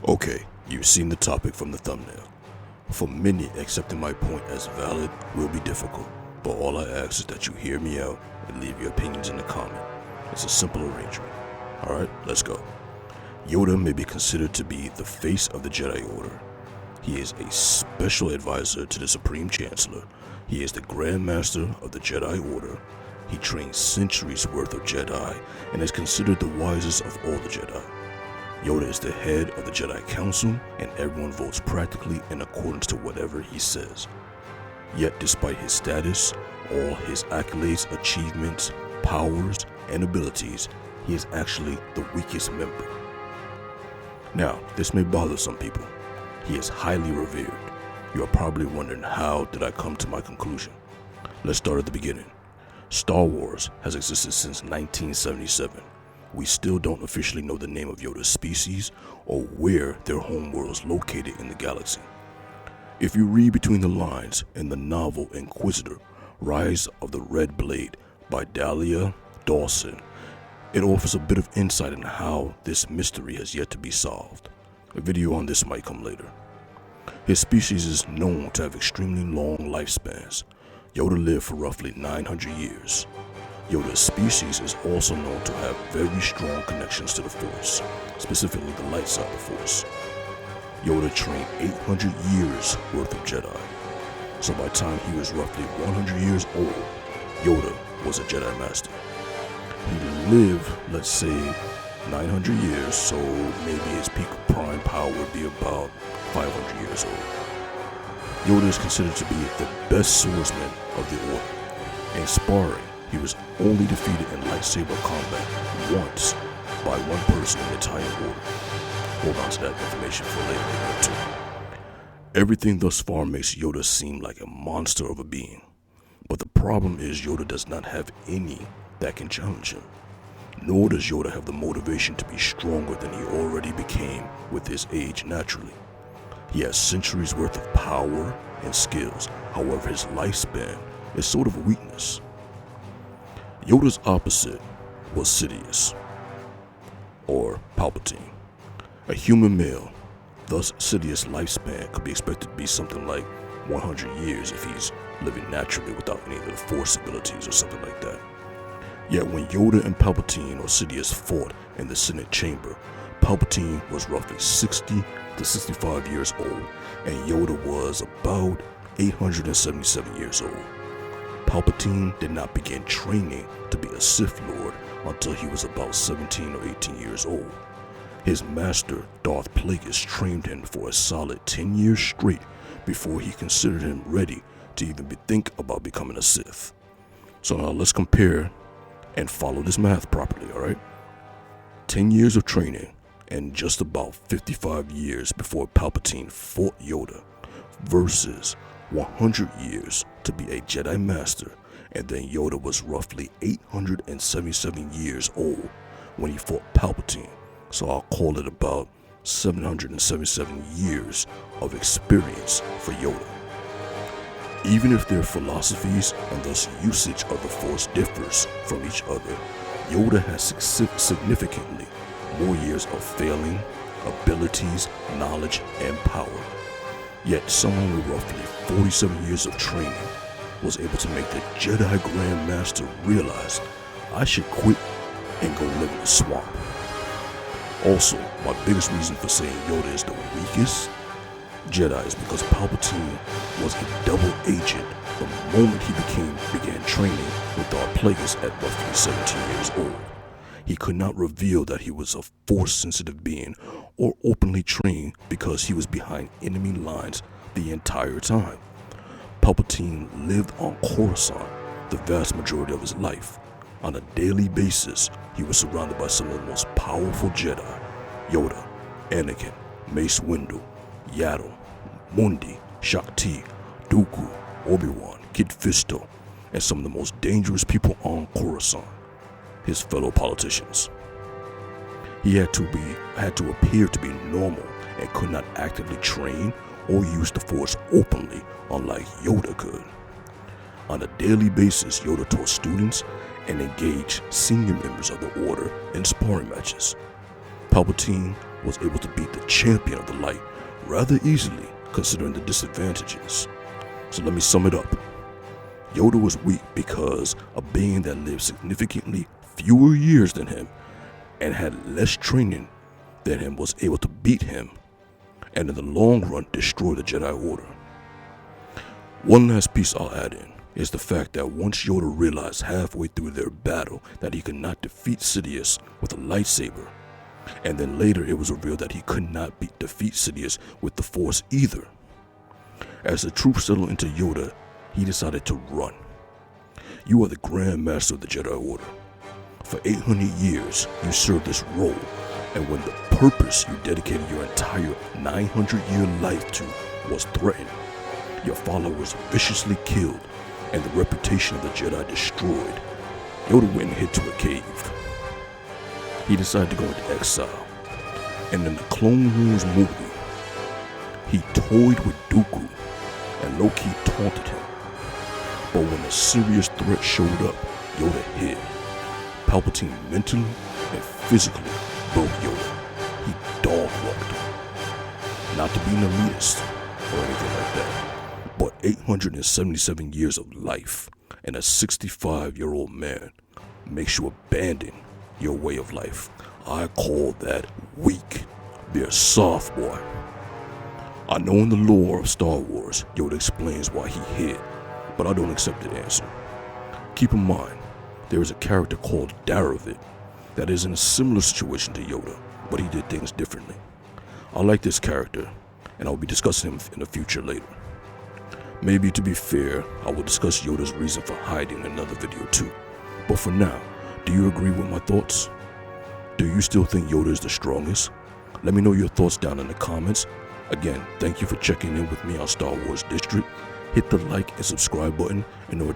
Okay, you've seen the topic from the thumbnail. For many, accepting my point as valid will be difficult, but all I ask is that you hear me out and leave your opinions in the comment. It's a simple arrangement. Alright, let's go. Yoda may be considered to be the face of the Jedi Order. He is a special advisor to the Supreme Chancellor. He is the Grand Master of the Jedi Order. He trained centuries worth of Jedi and is considered the wisest of all the Jedi. Yoda is the head of the Jedi Council, and everyone votes practically in accordance to whatever he says. Yet despite his status, all his accolades, achievements, powers, and abilities, he is actually the weakest member. Now, this may bother some people. He is highly revered. You are probably wondering, how did I come to my conclusion? Let's start at the beginning. Star Wars has existed since 1977. We still don't officially know the name of Yoda's species or where their home world is located in the galaxy. If you read between the lines in the novel Inquisitor, Rise of the Red Blade by Dahlia Dawson, it offers a bit of insight into how this mystery has yet to be solved. A video on this might come later. His species is known to have extremely long lifespans. Yoda lived for roughly 900 years. Yoda's species is also known to have very strong connections to the Force, specifically the light side of the Force. Yoda trained 800 years worth of Jedi. So by the time he was roughly 100 years old, Yoda was a Jedi Master. He lived, let's say, 900 years, so maybe his peak prime power would be about 500 years old. Yoda is considered to be the best swordsman of the Order. In sparring, he was only defeated in lightsaber combat once by one person in the entire Order. Hold on to that information for later too. Everything thus far makes Yoda seem like a monster of a being. But the problem is Yoda does not have any that can challenge him. Nor does Yoda have the motivation to be stronger than he already became with his age naturally. He has centuries worth of power and skills, however his lifespan is sort of a weakness. Yoda's opposite was Sidious, or Palpatine, a human male. Thus, Sidious' lifespan could be expected to be something like 100 years if he's living naturally without any of the Force abilities or something like that. Yet when Yoda and Palpatine or Sidious fought in the Senate chamber, Palpatine was roughly 60 to 65 years old, and Yoda was about 877 years old. Palpatine did not begin training to be a Sith Lord until he was about 17 or 18 years old. His master, Darth Plagueis, trained him for a solid 10 years straight before he considered him ready to even think about becoming a Sith. So now let's compare and follow this math properly, alright? 10 years of training and just about 55 years before Palpatine fought Yoda versus 100 years to be a Jedi Master, and then Yoda was roughly 877 years old when he fought Palpatine, so I'll call it about 777 years of experience for Yoda. Even if their philosophies and thus usage of the Force differs from each other, Yoda has significantly more years of failing, abilities, knowledge, and power. Yet someone with roughly 47 years of training was able to make the Jedi Grand Master realize, I should quit and go live in the swamp. Also, my biggest reason for saying Yoda is the weakest Jedi is because Palpatine was a double agent the moment he began training with Darth Plagueis at roughly 17 years old. He could not reveal that he was a Force-sensitive being or openly train because he was behind enemy lines the entire time. Palpatine lived on Coruscant the vast majority of his life. On a daily basis, he was surrounded by some of the most powerful Jedi: Yoda, Anakin, Mace Windu, Yaddle, Mundi, Shakti, Dooku, Obi-Wan, Kit Fisto, and some of the most dangerous people on Coruscant, his fellow politicians. He had to appear to be normal and could not actively train or use the Force openly, unlike Yoda could. On a daily basis, Yoda taught students and engaged senior members of the Order in sparring matches. Palpatine was able to beat the champion of the light rather easily considering the disadvantages. So let me sum it up. Yoda was weak because a being that lived significantly fewer years than him and had less training than him was able to beat him and in the long run destroy the Jedi Order. One last piece I'll add in is the fact that once Yoda realized halfway through their battle that he could not defeat Sidious with a lightsaber, and then later it was revealed that he could not defeat Sidious with the Force either. As the truth settled into Yoda, he decided to run. You are the Grand Master of the Jedi Order. For 800 years, you served this role, and when the purpose you dedicated your entire 900-year life to was threatened, your follower was viciously killed, and the reputation of the Jedi destroyed, Yoda went and hid to a cave. He decided to go into exile, and in the Clone Wars movie, he toyed with Dooku and low-key taunted him. But when a serious threat showed up, Yoda hid. Palpatine mentally and physically broke Yoda. He dog-walked him. Not to be an elitist or anything like that, but 877 years of life and a 65-year-old man makes you abandon your way of life. I call that weak. Be a soft boy. I know in the lore of Star Wars, Yoda explains why he hid, but I don't accept the answer. Keep in mind, there is a character called Daravit that is in a similar situation to Yoda, but he did things differently. I like this character, and I'll be discussing him in the future later. Maybe to be fair, I will discuss Yoda's reason for hiding in another video too. But for now, do you agree with my thoughts? Do you still think Yoda is the strongest? Let me know your thoughts down in the comments. Again, thank you for checking in with me on Star Wars District. Hit the like and subscribe button in order to